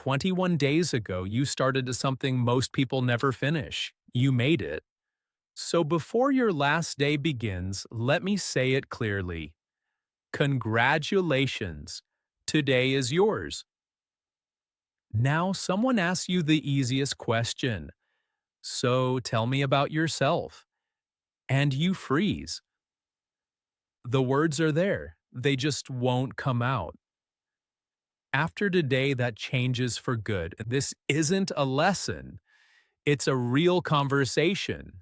21 days ago, you started something most people never finish. You made it. So before your last day begins, let me say it clearly. Congratulations. Today is yours. Now someone asks you the easiest question. So tell me about yourself. And you freeze. The words are there. They just won't come out. After today, that changes for good. This isn't a lesson. It's a real conversation.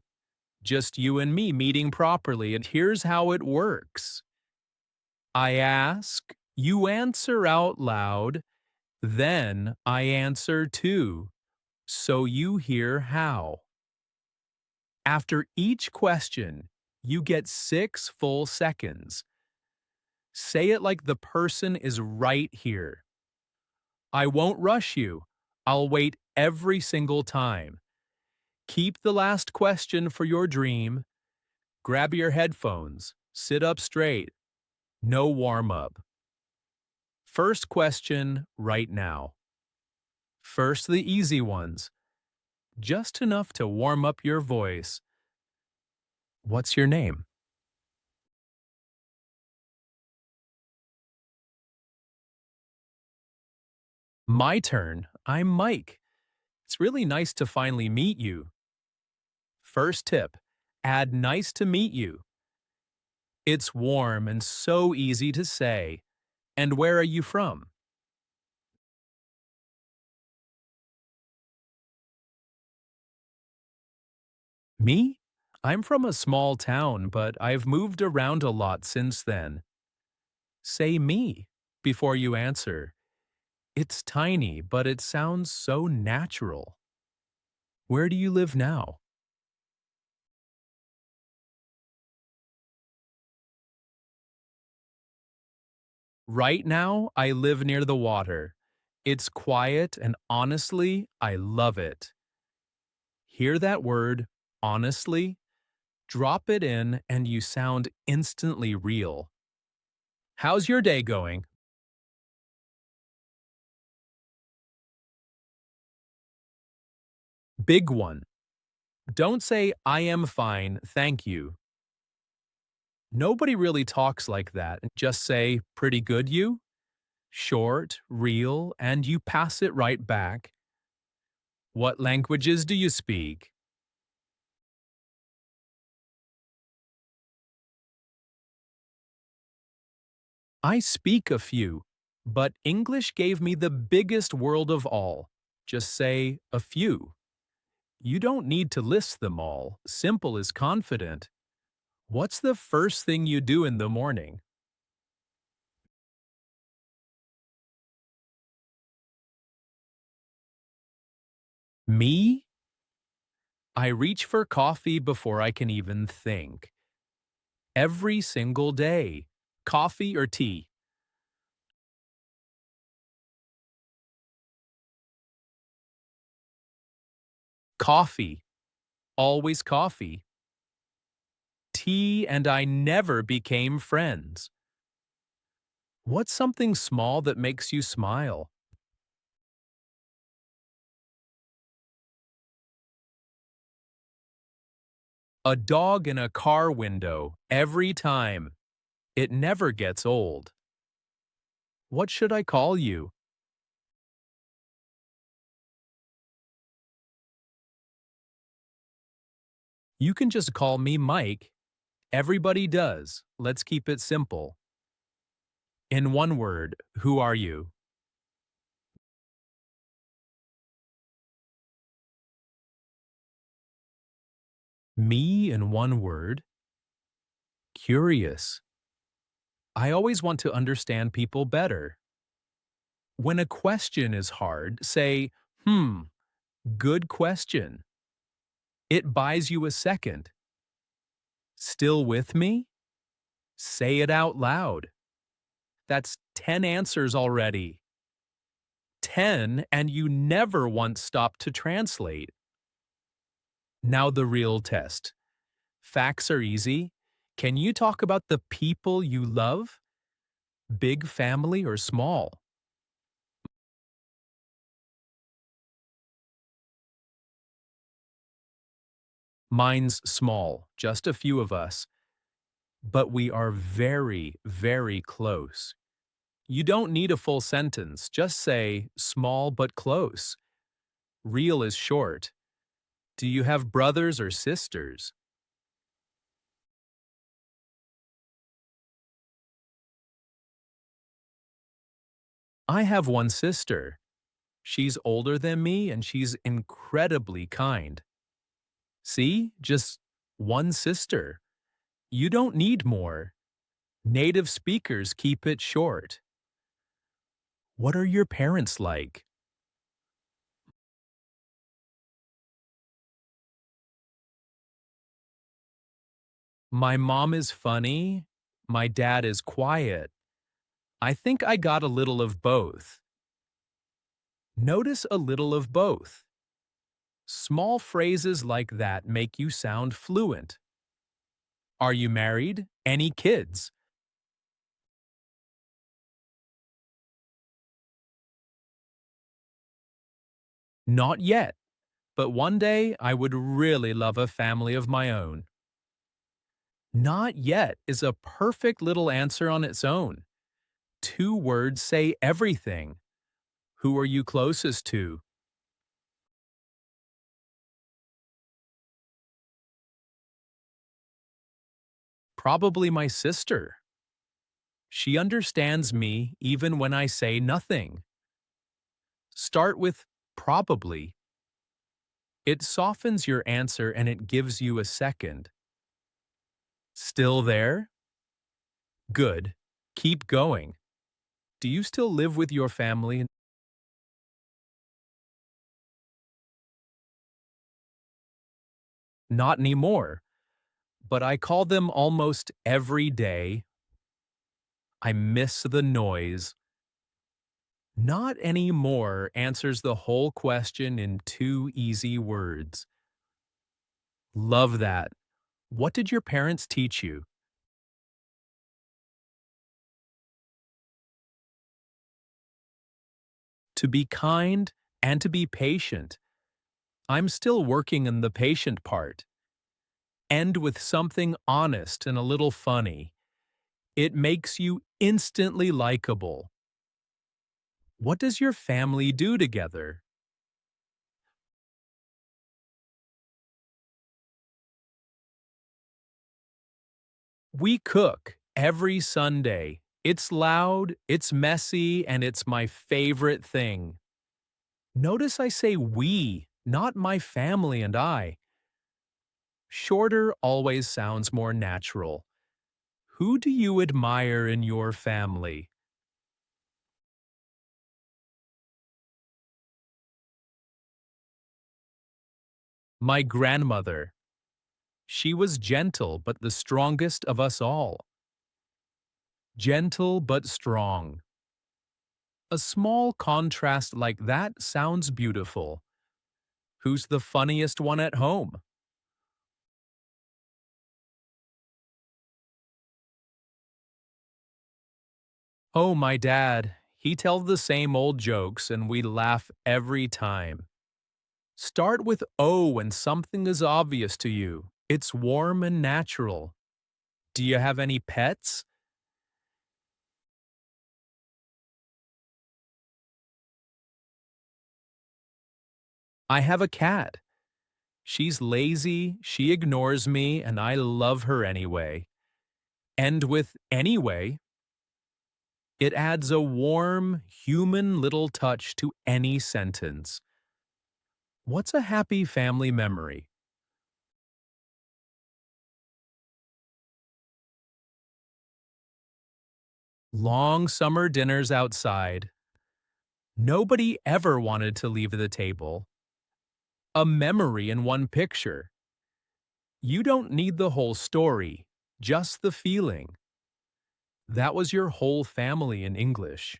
Just you and me meeting properly, and here's how it works. I ask, you answer out loud, then I answer too, so you hear how. After each question, you get 6 full seconds. Say it like the person is right here. I won't rush you. I'll wait every single time. Keep the last question for your dream. Grab your headphones. Sit up straight. No warm-up. First question right now. First the easy ones. Just enough to warm up your voice. What's your name? My turn. I'm Mike. It's really nice to finally meet you. First tip. Add nice to meet you. It's warm and so easy to say. And where are you from? Me? I'm from a small town, but I've moved around a lot since then. Say me before you answer. It's tiny, but it sounds so natural. Where do you live now? Right now, I live near the water. It's quiet and honestly, I love it. Hear that word, honestly? Drop it in and you sound instantly real. How's your day going? Big one. Don't say, I am fine, thank you. Nobody really talks like that. Just say, pretty good you? Short, real, and you pass it right back. What languages do you speak? I speak a few, but English gave me the biggest world of all. Just say a few. You don't need to list them all. Simple is confident. What's the first thing you do in the morning? Me? I reach for coffee before I can even think. Every single day. Coffee or tea? Coffee. Always coffee. Tea and I never became friends. What's something small that makes you smile? A dog in a car window, every time. It never gets old. What should I call you? You can just call me Mike. Everybody does. Let's keep it simple. In one word, who are you? Me in one word? Curious. I always want to understand people better. When a question is hard, say, good question. It buys you a second. Still with me? Say it out loud. That's 10 answers already. 10, and you never once stopped to translate. Now the real test. Facts are easy. Can you talk about the people you love? Big family or small? Mine's small, just a few of us, but we are very, very close. You don't need a full sentence, just say, small but close. Real is short. Do you have brothers or sisters? I have one sister. She's older than me and she's incredibly kind. See, just one sister. You don't need more. Native speakers keep it short. What are your parents like? My mom is funny. My dad is quiet. I think I got a little of both. Notice a little of both. Small phrases like that make you sound fluent. Are you married? Any kids? Not yet, but one day I would really love a family of my own. Not yet is a perfect little answer on its own. Two words say everything. Who are you closest to? Probably my sister. She understands me even when I say nothing. Start with probably. It softens your answer and it gives you a second. Still there? Good. Keep going. Do you still live with your family? Not anymore, but I call them almost every day. I miss the noise. Not anymore answers the whole question in two easy words. Love that. What did your parents teach you? To be kind and to be patient. I'm still working on the patient part. End with something honest and a little funny. It makes you instantly likable. What does your family do together? We cook every Sunday. It's loud, it's messy, and it's my favorite thing. Notice I say we, not my family and I. Shorter always sounds more natural. Who do you admire in your family? My grandmother. She was gentle but the strongest of us all. Gentle but strong. A small contrast like that sounds beautiful. Who's the funniest one at home? Oh, my dad. He tells the same old jokes and we laugh every time. Start with O when something is obvious to you. It's warm and natural. Do you have any pets? I have a cat. She's lazy, she ignores me, and I love her anyway. End with anyway. It adds a warm, human little touch to any sentence. What's a happy family memory? Long summer dinners outside. Nobody ever wanted to leave the table. A memory in one picture. You don't need the whole story, just the feeling. That was your whole family in English.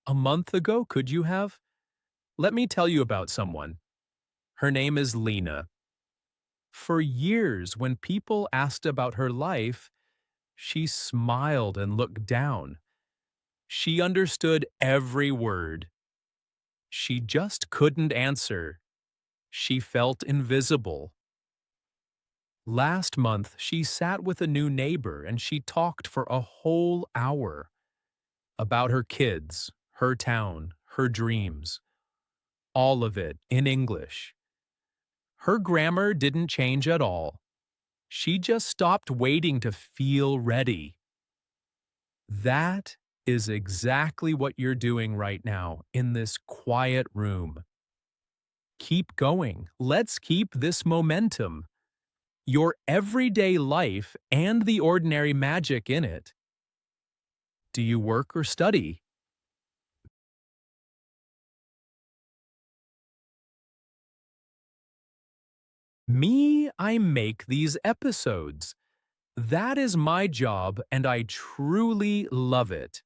A month ago, could you have? Let me tell you about someone. Her name is Lena. For years, when people asked about her life, she smiled and looked down. She understood every word. She just couldn't answer. She felt invisible. Last month, she sat with a new neighbor and she talked for a whole hour about her kids, her town, her dreams, all of it in English. Her grammar didn't change at all. She just stopped waiting to feel ready. That is exactly what you're doing right now in this quiet room. Keep going. Let's keep this momentum. Your everyday life and the ordinary magic in it. Do you work or study? Me, I make these episodes. That is my job and I truly love it.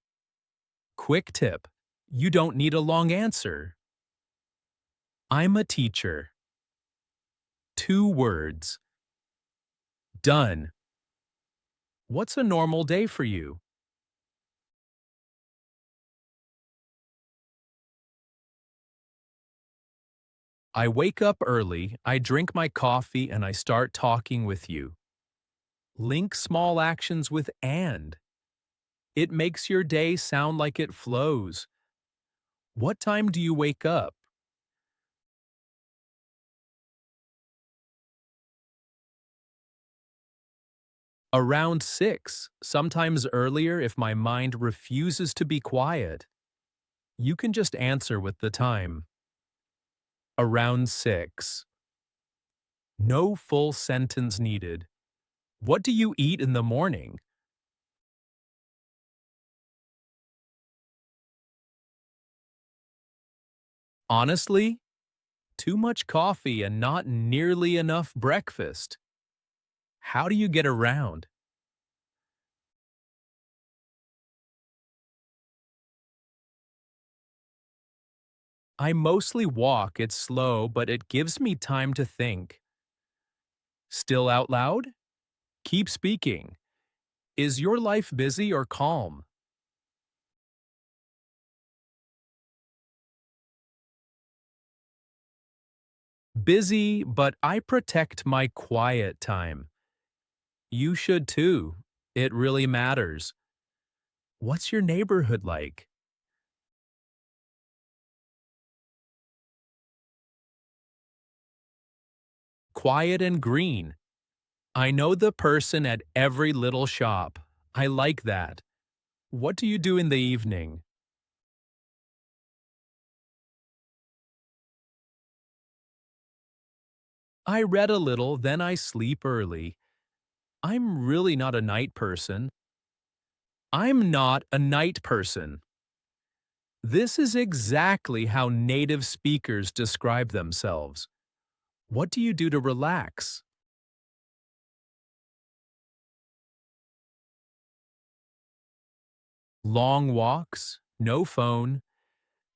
Quick tip. You don't need a long answer. I'm a teacher. 2 words. Done. What's a normal day for you? I wake up early, I drink my coffee, and I start talking with you. Link small actions with and. It makes your day sound like it flows. What time do you wake up? Around 6, sometimes earlier if my mind refuses to be quiet. You can just answer with the time. Around 6. No full sentence needed. What do you eat in the morning? Honestly, too much coffee and not nearly enough breakfast. How do you get around? I mostly walk, it's slow, but it gives me time to think. Still out loud? Keep speaking. Is your life busy or calm? Busy, but I protect my quiet time. You should too. It really matters. What's your neighborhood like? Quiet and green. I know the person at every little shop. I like that. What do you do in the evening? I read a little, then I sleep early. I'm really not a night person. I'm not a night person. This is exactly how native speakers describe themselves. What do you do to relax? Long walks, no phone,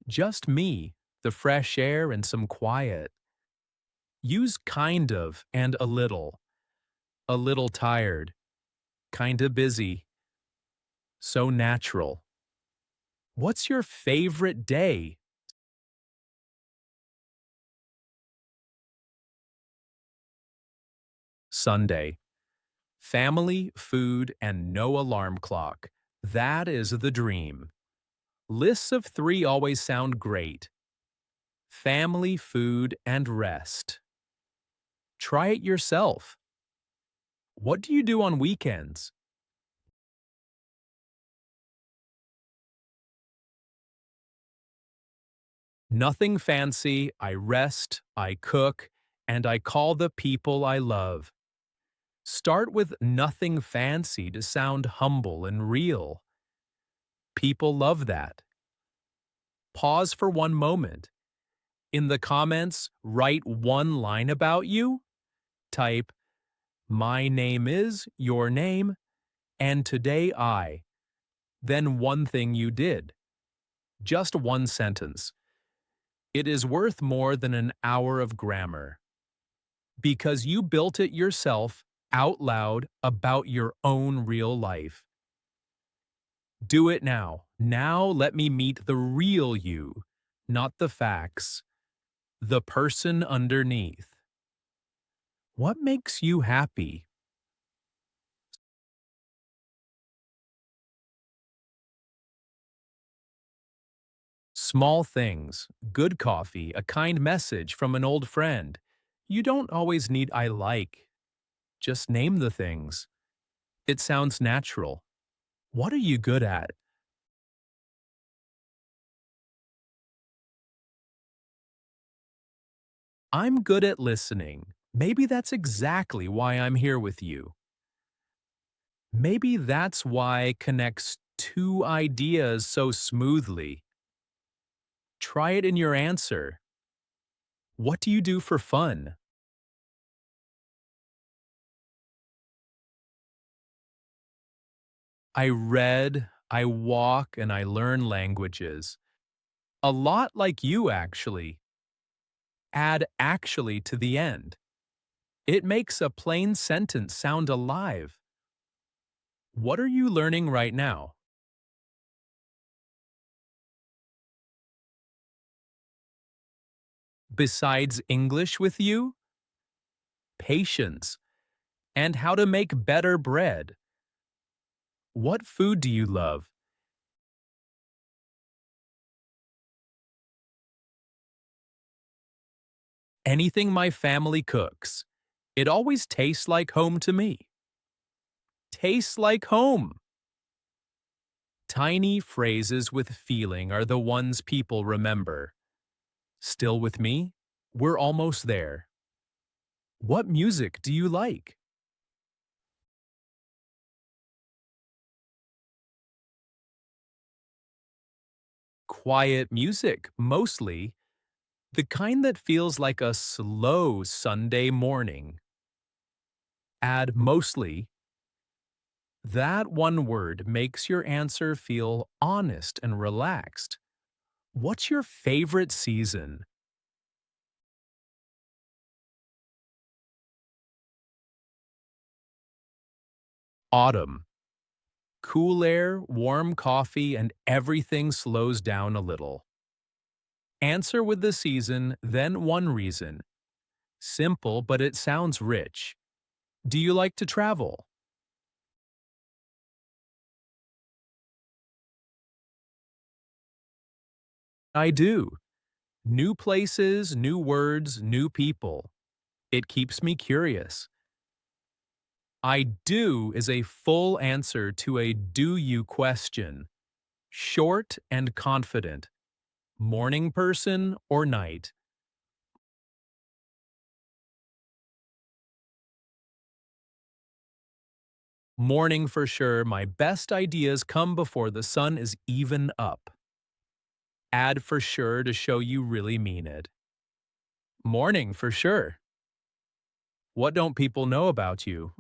just me, the fresh air, and some quiet. Use kind of and a little tired, kinda busy, so natural. What's your favorite day? Sunday. Family, food, and no alarm clock. That is the dream. Lists of 3 always sound great. Family, food, and rest. Try it yourself. What do you do on weekends? Nothing fancy, I rest, I cook, and I call the people I love. Start with nothing fancy to sound humble and real. People love that. Pause for one moment. In the comments, write one line about you. Type, my name is your name, and today I. Then one thing you did. Just one sentence. It is worth more than an hour of grammar. Because you built it yourself, out loud, about your own real life. Do it now. Now let me meet the real you, not the facts. The person underneath. What makes you happy? Small things, good coffee, a kind message from an old friend. You don't always need I like. Just name the things. It sounds natural. What are you good at? I'm good at listening. Maybe that's exactly why I'm here with you. Maybe that's why connects two ideas so smoothly. Try it in your answer. What do you do for fun? I read, I walk, and I learn languages. A lot like you, actually. Add actually to the end. It makes a plain sentence sound alive. What are you learning right now? Besides English with you? Patience, and how to make better bread. What food do you love? Anything my family cooks. It always tastes like home to me. Tastes like home. Tiny phrases with feeling are the ones people remember. Still with me? We're almost there. What music do you like? Quiet music, mostly. The kind that feels like a slow Sunday morning. Add mostly. That one word makes your answer feel honest and relaxed. What's your favorite season? Autumn. Cool air, warm coffee, and everything slows down a little. Answer with the season, then one reason. Simple, but it sounds rich. Do you like to travel? I do. New places, new words, new people. It keeps me curious. I do is a full answer to a do you question. Short and confident. Morning person or night? Morning for sure. My best ideas come before the sun is even up. Add for sure to show you really mean it. Morning for sure. What don't people know about you?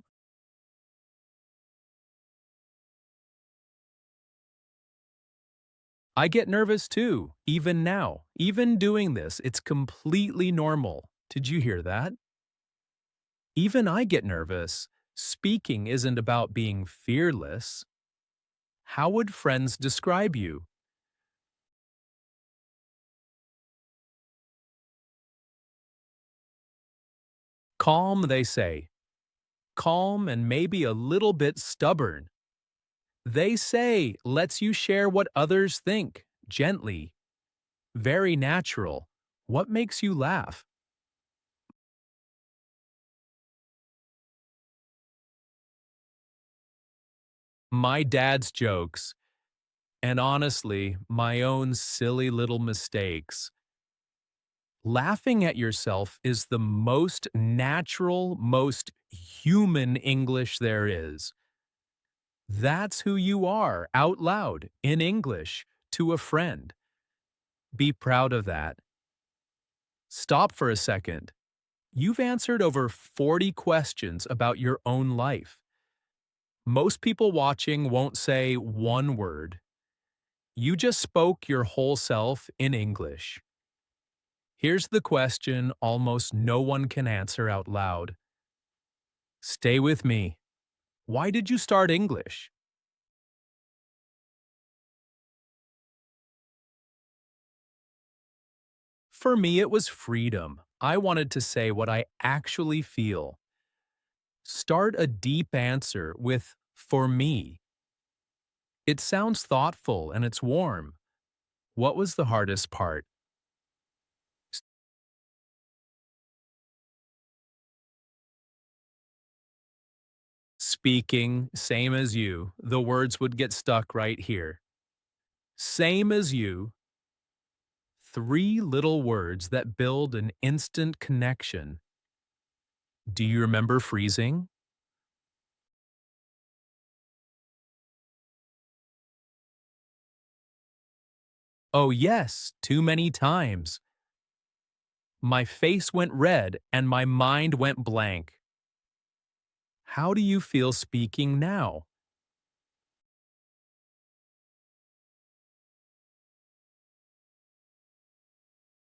I get nervous too, even now. Even doing this, it's completely normal. Did you hear that? Even I get nervous. Speaking isn't about being fearless. How would friends describe you? Calm, they say. Calm and maybe a little bit stubborn. They say lets you share what others think, gently. Very natural. What makes you laugh? My dad's jokes, and honestly, my own silly little mistakes. Laughing at yourself is the most natural, most human English there is. That's who you are out loud in English to a friend. Be proud of that. Stop for a second. You've answered over 40 questions about your own life. Most people watching won't say one word. You just spoke your whole self in English. Here's the question almost no one can answer out loud. Stay with me. Why did you start English? For me, it was freedom. I wanted to say what I actually feel. Start a deep answer with "for me." It sounds thoughtful and it's warm. What was the hardest part? Speaking, same as you. The words would get stuck right here. Same as you. Three little words that build an instant connection. Do you remember freezing? Oh, yes, too many times. My face went red and my mind went blank. How do you feel speaking now?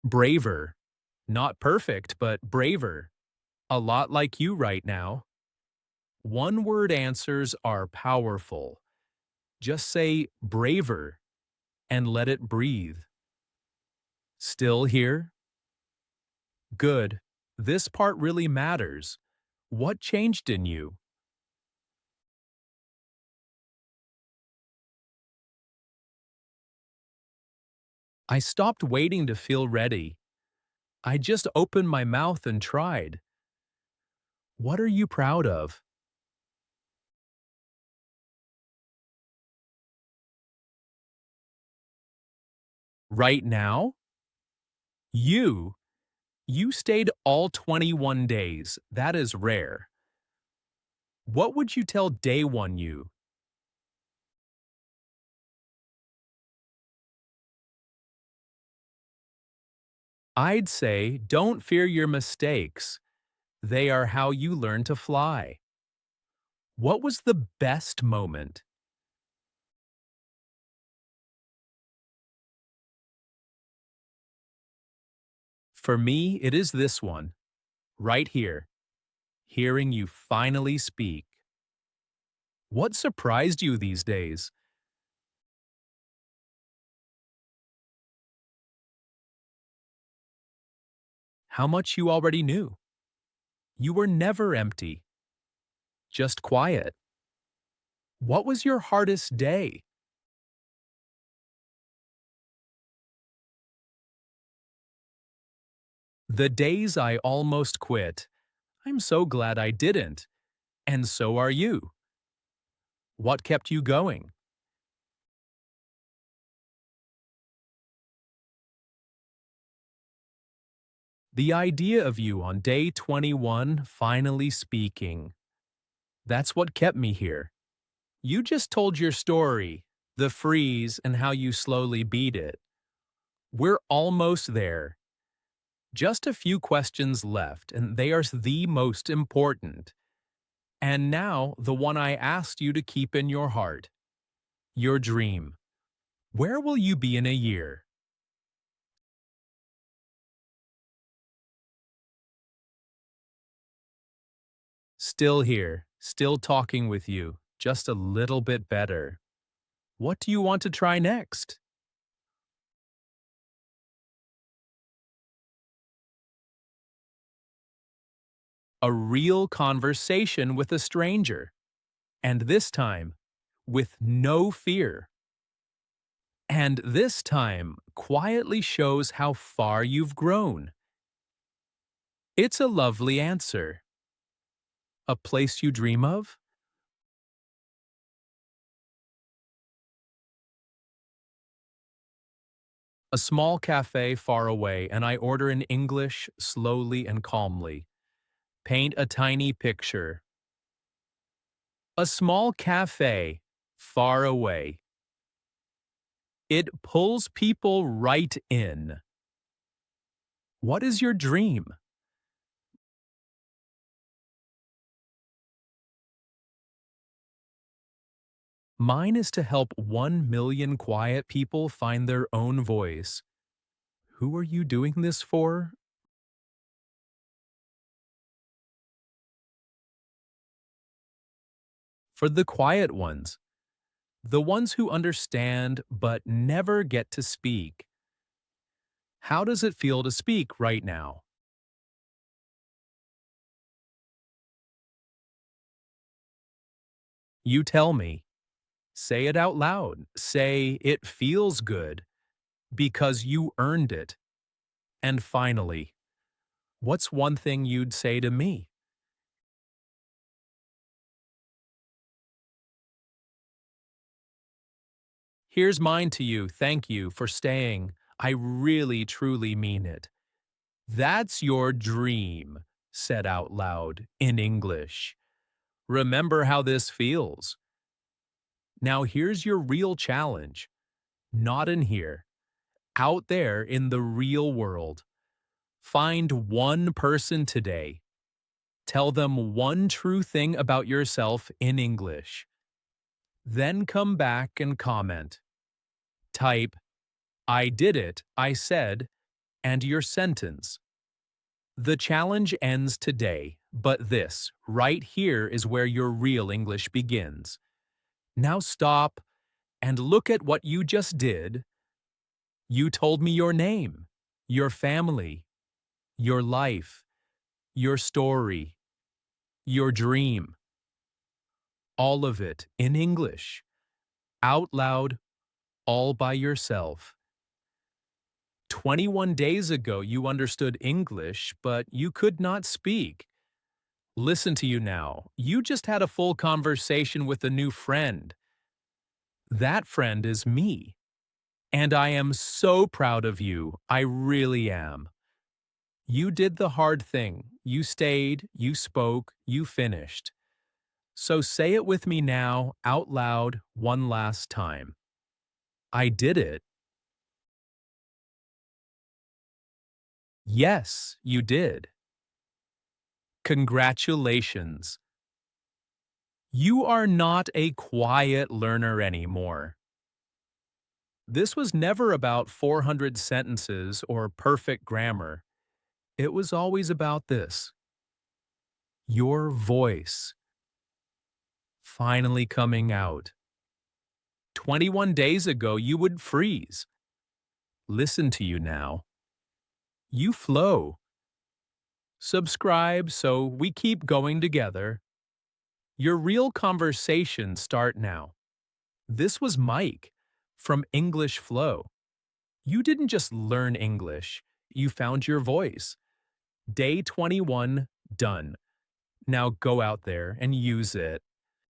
Braver. Not perfect, but braver. A lot like you right now. One word answers are powerful. Just say braver and let it breathe. Still here? Good. This part really matters. What changed in you? I stopped waiting to feel ready. I just opened my mouth and tried. What are you proud of? Right now? You. You stayed all 21 days. That is rare. What would you tell day one you? I'd say don't fear your mistakes. They are how you learn to fly. What was the best moment? For me, it is this one, right here, hearing you finally speak. What surprised you these days? How much you already knew. You were never empty, just quiet. What was your hardest day? The days I almost quit. I'm so glad I didn't. And so are you. What kept you going? The idea of you on day 21 finally speaking. That's what kept me here. You just told your story, the freeze and how you slowly beat it. We're almost there. Just a few questions left, and they are the most important. And now, the one I asked you to keep in your heart, your dream. Where will you be in a year? Still here, still talking with you, just a little bit better. What do you want to try next? A real conversation with a stranger. And this time, with no fear. And this time quietly shows how far you've grown. It's a lovely answer. A place you dream of? A small cafe far away, and I order in English slowly and calmly. Paint a tiny picture. A small cafe far away. It pulls people right in. What is your dream? Mine is to help 1 million quiet people find their own voice. Who are you doing this for? For the quiet ones, the ones who understand but never get to speak. How does it feel to speak right now? You tell me. Say it out loud. Say, it feels good because you earned it. And finally, what's one thing you'd say to me? Here's mine to you. Thank you for staying. I really, truly mean it. That's your dream, said out loud in English. Remember how this feels. Now here's your real challenge. Not in here, out there in the real world. Find one person today. Tell them one true thing about yourself in English. Then come back and comment. Type, I did it, I said, and your sentence. The challenge ends today, but this, right here, is where your real English begins. Now stop and look at what you just did. You told me your name, your family, your life, your story, your dream. All of it in English, out loud, all by yourself. 21 days ago, you understood English, but you could not speak. Listen to you now. You just had a full conversation with a new friend. That friend is me. And I am so proud of you. I really am. You did the hard thing. You stayed, you spoke, you finished. So say it with me now, out loud, one last time. I did it. Yes, you did. Congratulations. You are not a quiet learner anymore. This was never about 400 sentences or perfect grammar. It was always about this. Your voice finally coming out. 21 days ago, you would freeze. Listen to you now. You flow. Subscribe so we keep going together. Your real conversations start now. This was Mike from English Flow. You didn't just learn English, you found your voice. Day 21 done. Now go out there and use it.